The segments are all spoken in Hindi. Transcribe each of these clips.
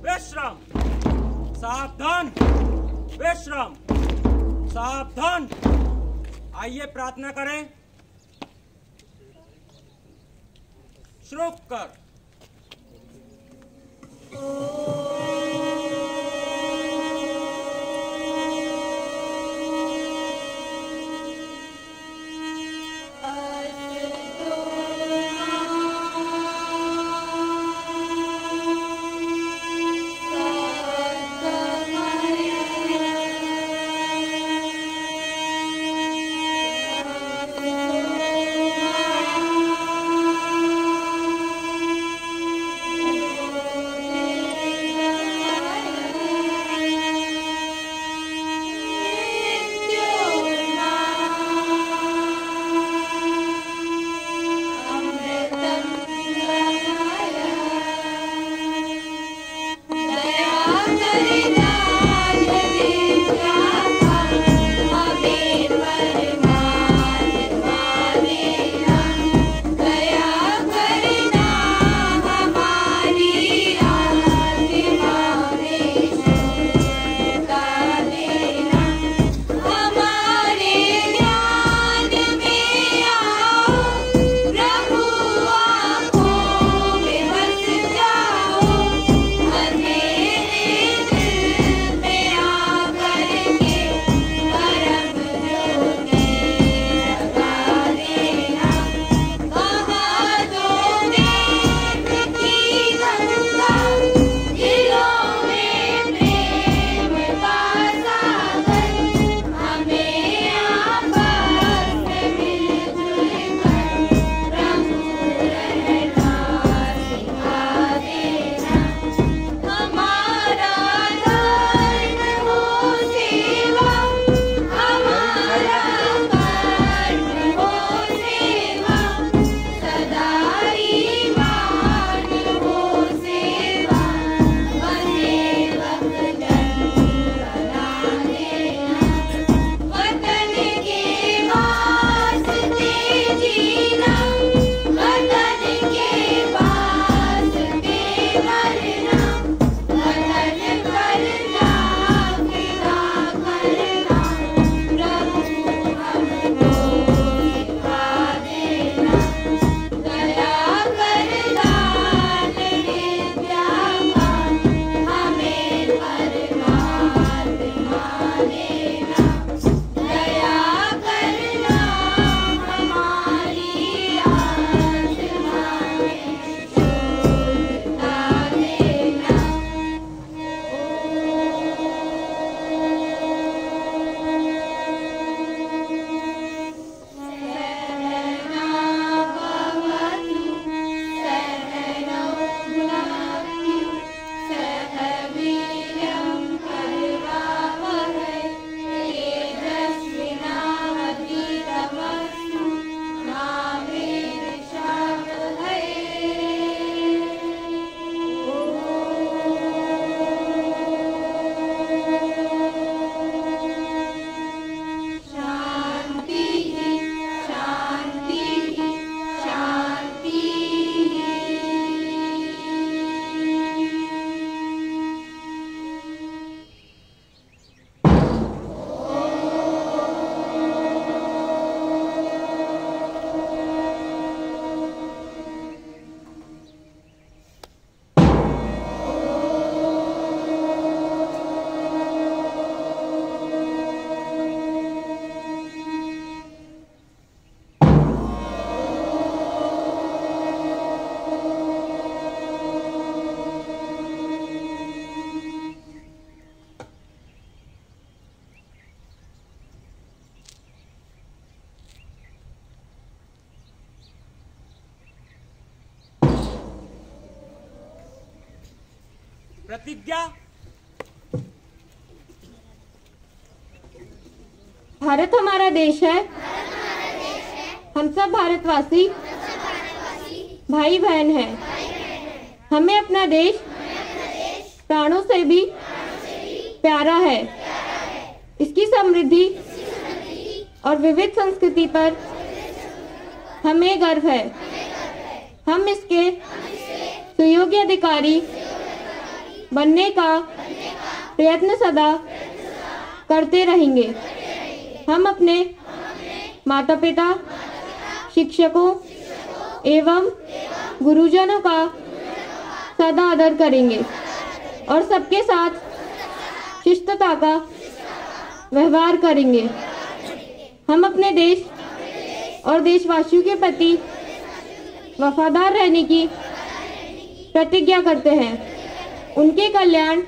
विश्राम, सावधान, विश्राम, सावधान। आइए प्रार्थना करें। शुरू कर। प्रतिज्ञा। भारत हमारा देश है। हम सब भारतवासी भाई बहन हैं। हमें अपना देश प्राणों से भी प्यारा है। इसकी समृद्धि और विविध संस्कृति पर हमें गर्व है। हम इसके सुयोग्य अधिकारी बनने का प्रयत्न सदा करते रहेंगे। हम अपने माता पिता, शिक्षकों एवं गुरुजनों का सदा आदर करेंगे और सबके साथ शिष्टता का व्यवहार करेंगे। हम अपने देश और देशवासियों के प्रति वफादार रहने की प्रतिज्ञा करते हैं। उनके कल्याण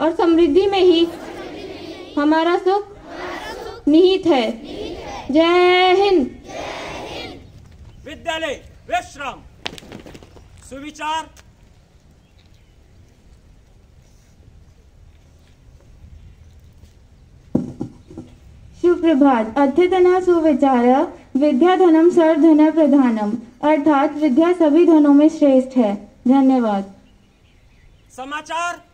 और समृद्धि में ही हमारा सुख निहित है। जय हिंद। विद्यालय विश्राम। सुविचार। सुप्रभात। अद्यतन सुविचार विद्याधनम सर्वधन प्रधानम, अर्थात विद्या सभी धनों में श्रेष्ठ है। धन्यवाद। समाचार।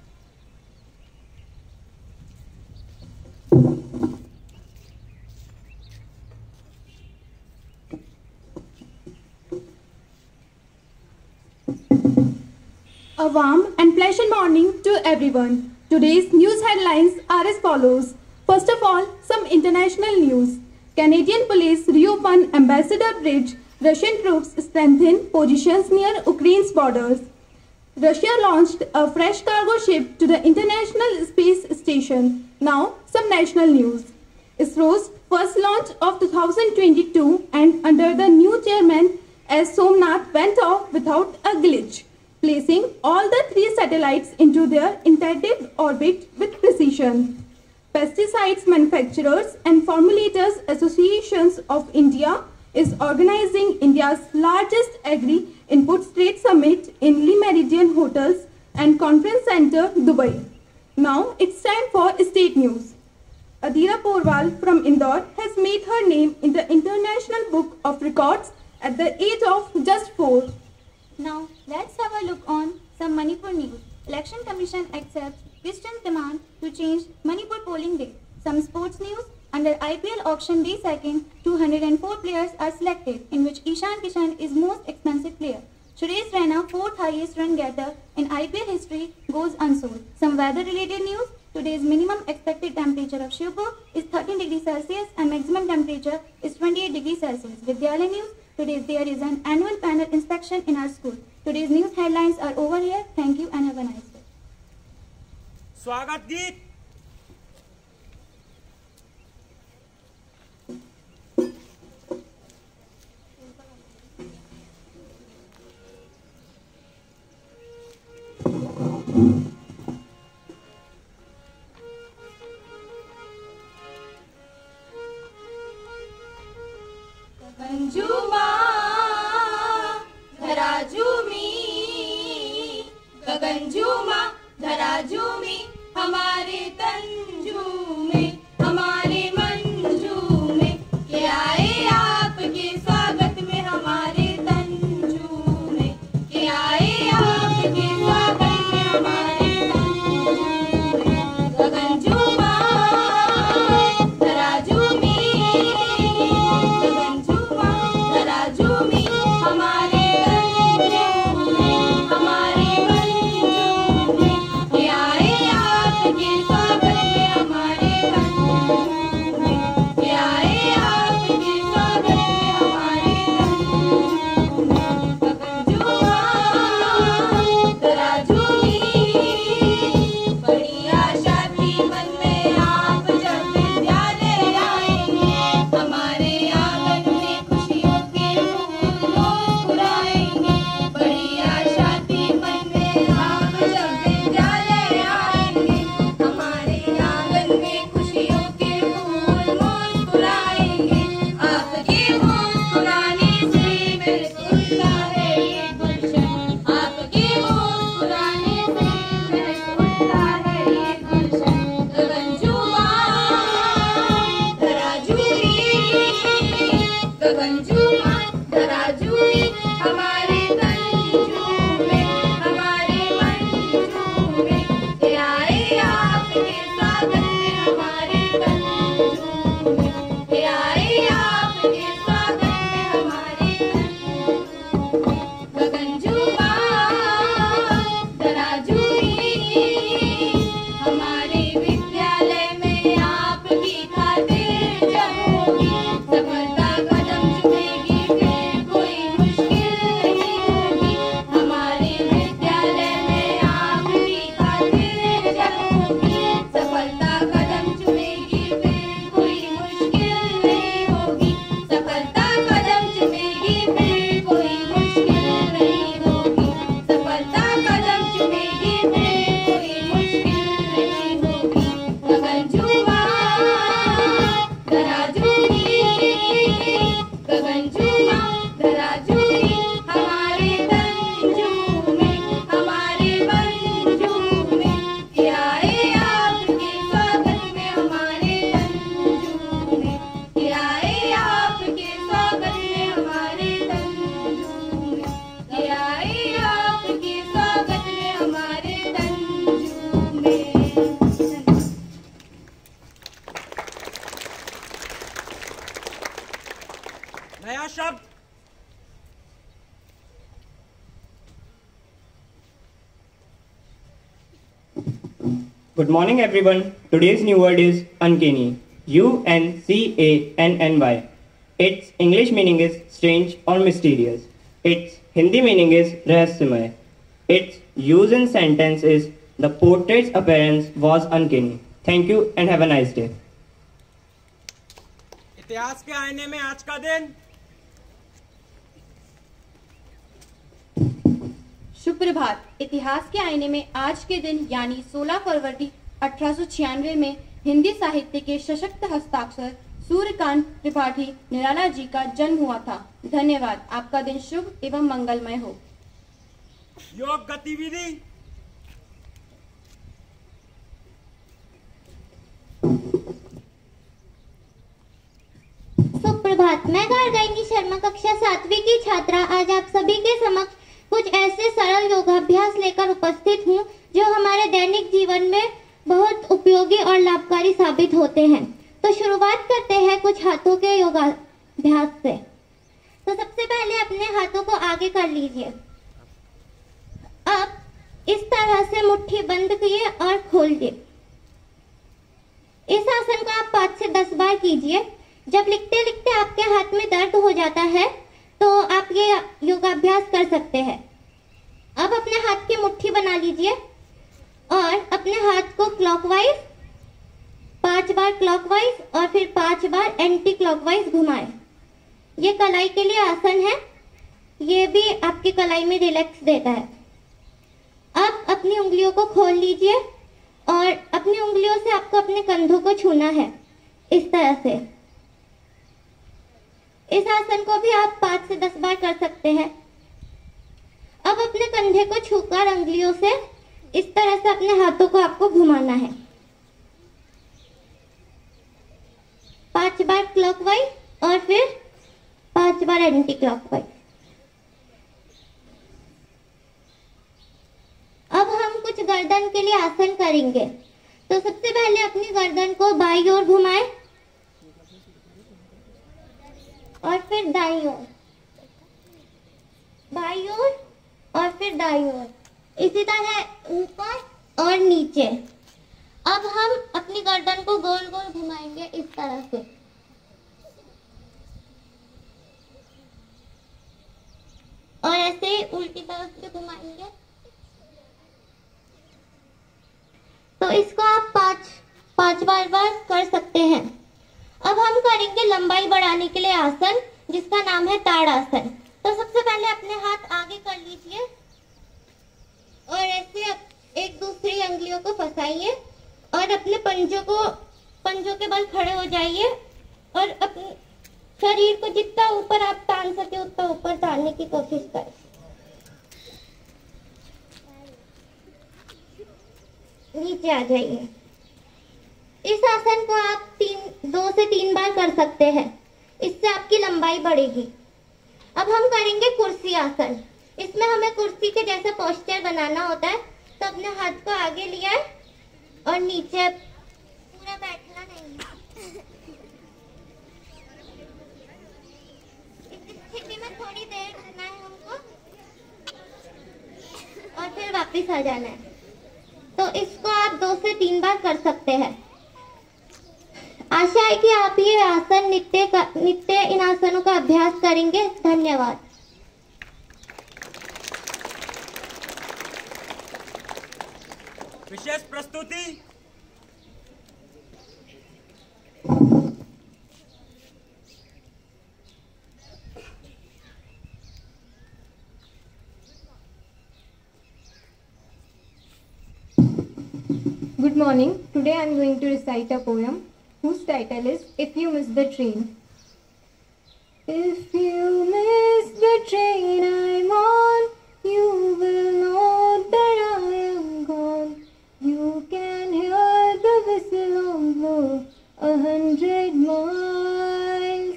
A warm and pleasant morning to everyone. Today's news headlines are as follows. First of all, some international news. Canadian police reopen Ambassador Bridge. Russian troops strengthen positions near Ukraine's borders. Russia launched a fresh cargo ship to the International Space Station. Now, some national news. ISRO's first launch of 2022 and under the new chairman S. Somnath went off without a glitch, placing all the 3 satellites into their intended orbit with precision. Pesticides Manufacturers and Formulators Associations of India is organizing India's largest Agri-Inputs Trade Summit in Le Méridien Hotels and Conference Center, Dubai. Now it's time for state news. Adira Porwal from Indore has made her name in the International Book of Records at the age of just 4. Now, let's have a look on some Manipur news. Election Commission accepts Christian's demand to change Manipur polling date. Some sports news. Under IPL auction day second, 204 players are selected, in which Ishan Kishan is most expensive player. Suresh Raina, 4th highest run getter in IPL history, goes unsold. Some weather related news. Today's minimum expected temperature of Shivpur is 13 degrees Celsius and maximum temperature is 28 degrees Celsius. Vidyalaya news. Today there is an annual panel inspection in our school. Today's news headlines are over here. Thank you and have a nice day. स्वागत गीत। गगनजुमा धराजुमी, गगनजुमा धराजुमी, हमारे तंजू में हमारे मंजू में के आए आपके स्वागत में, हमारे तंजू में के आए आपके स्वागत में, हमारे तंजू में। गगनजुमा धराजुमी, गगनजुमा धराजुमी, हमारे तंजू में हमारे मंजू में के आए आपके स्वागत में, हमारे Good morning, everyone. Today's new word is uncanny. UNCANNY. Its English meaning is strange or mysterious. Its Hindi meaning is रहस्यमय. Its use in sentence is the portrait's appearance was uncanny. Thank you and have a nice day. इतिहास के आईने में आज का दिन। सुप्रभात। इतिहास के आईने में आज के दिन यानी 16 फरवरी 1896 में हिंदी साहित्य के सशक्त हस्ताक्षर सूर्यकांत त्रिपाठी निराला जी का जन्म हुआ था। धन्यवाद। आपका दिन शुभ एवं मंगलमय हो। योग गतिविधि। सुप्रभात। मैं गार्गायनी शर्मा कक्षा 7वीं की छात्रा आज आप सभी के समक्ष कुछ ऐसे सरल योगाभ्यास लेकर उपस्थित हूँ जो हमारे दैनिक जीवन में बहुत उपयोगी और लाभकारी साबित होते हैं। तो शुरुआत करते हैं कुछ हाथों के योगाभ्यास से। तो सबसे पहले अपने हाथों को आगे कर लीजिए। अब इस तरह से मुट्ठी बंद किए और खोलिए। इस आसन को आप 5 से 10 बार कीजिए। जब लिखते लिखते आपके हाथ में दर्द हो जाता है तो आप ये योगाभ्यास कर सकते हैं। अब अपने हाथ की मुट्ठी बना लीजिए और अपने हाथ को क्लॉकवाइज 5 बार क्लॉकवाइज और फिर 5 बार एंटी क्लॉकवाइज घुमाएं। ये कलाई के लिए आसन है। ये भी आपकी कलाई में रिलैक्स देता है। अब अपनी उंगलियों को खोल लीजिए और अपनी उंगलियों से आपको अपने कंधों को छूना है इस तरह से। इस आसन को भी आप 5 से 10 बार कर सकते हैं। अब अपने कंधे को छूकर अंगुलियों से इस तरह से अपने हाथों को आपको घुमाना है। 5 बार क्लॉकवाइज और फिर 5 बार एंटी क्लॉकवाइज। अब हम कुछ गर्दन के लिए आसन करेंगे। तो सबसे पहले अपनी गर्दन को बाईं ओर घुमाएं और फिर दाईं ओर, बाईं ओर और फिर दाईं ओर, इसी तरह ऊपर और नीचे। अब हम अपनी गर्दन को गोल गोल घुमाएंगे इस तरह से। और ऐसे ही उल्टी तरफ से घुमाएंगे। तो इसको आप 5 बार कर सकते हैं। अब हम करेंगे लंबाई बढ़ाने के लिए आसन जिसका नाम है ताड़ासन। तो सबसे पहले अपने हाथ आगे कर लीजिए और ऐसे एक दूसरी अंगुलियों को फंसाइए और अपने पंजों के बल खड़े हो जाइए और अपने शरीर को जितना ऊपर आप तान सके उतना ऊपर तानने की कोशिश करें। नीचे आ जाइए। इस आसन को आप 2 से 3 बार कर सकते हैं। इससे आपकी लंबाई बढ़ेगी। अब हम करेंगे कुर्सी आसन। इसमें हमें कुर्सी के जैसे पोस्चर बनाना होता है। तो अपने हाथ को आगे लिया है और नीचे पूरा बैठना नहीं है। इस स्थिति में थोड़ी देर रुकना है हमको और फिर वापस आ जाना है। तो इसको आप 2 से 3 बार कर सकते हैं। आशा है कि आप ये आसन नित्य इन आसनों का अभ्यास करेंगे। धन्यवाद। विशेष प्रस्तुति। Good morning. Today I am going to recite a poem whose title is If You Miss the Train. If you miss the train I'm on, you will know that I am gone. You can hear the whistle on blow 100 miles,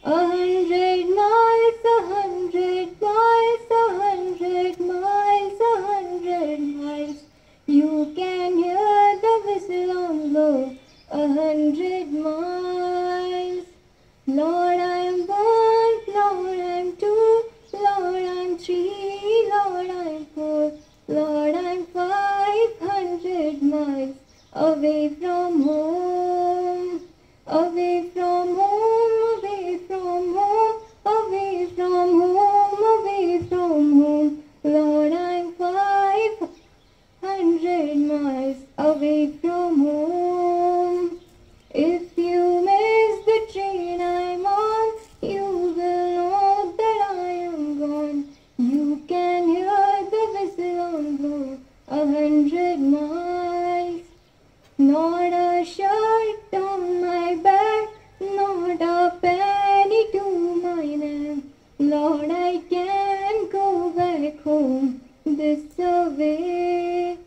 100 miles, 100 miles, 100 miles, 100 miles. You can hear the whistle on blow 100 miles. Lord, I am 1, Lord, I am 2, Lord, I am 3, Lord, 100 miles. Not a shirt on my back, not a penny to my name. Lord, I can't go back home. This away,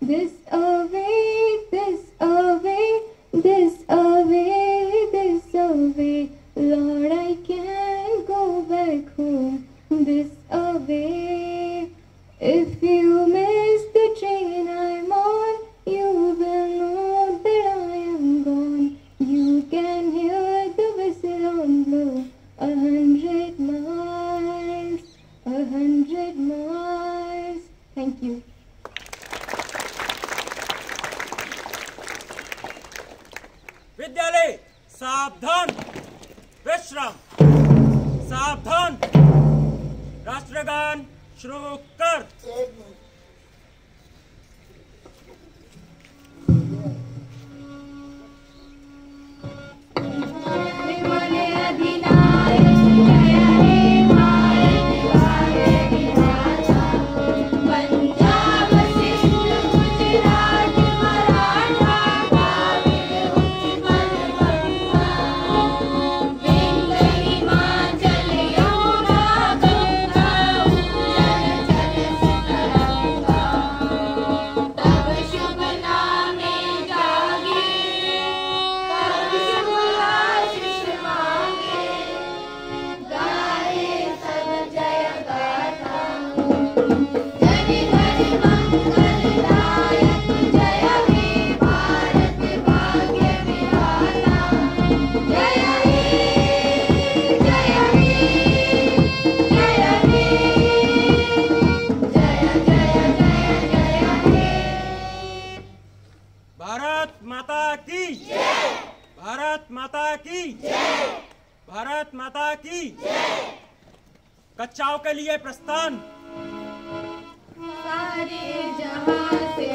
this away, this away, this away, this away. Lord, I can't go back home. This away. If you miss the train I'm on, you will know that I am gone. You can hear the whistle on blow. 100 miles, 100 miles. Thank you. विद्यालय सावधान, विश्राम, सावधान। राष्ट्रगान शुरू कर। भारत माता की जय, भारत माता की जय, भारत माता की जय। कच्चाओं के लिए प्रस्थान। सारे जहां से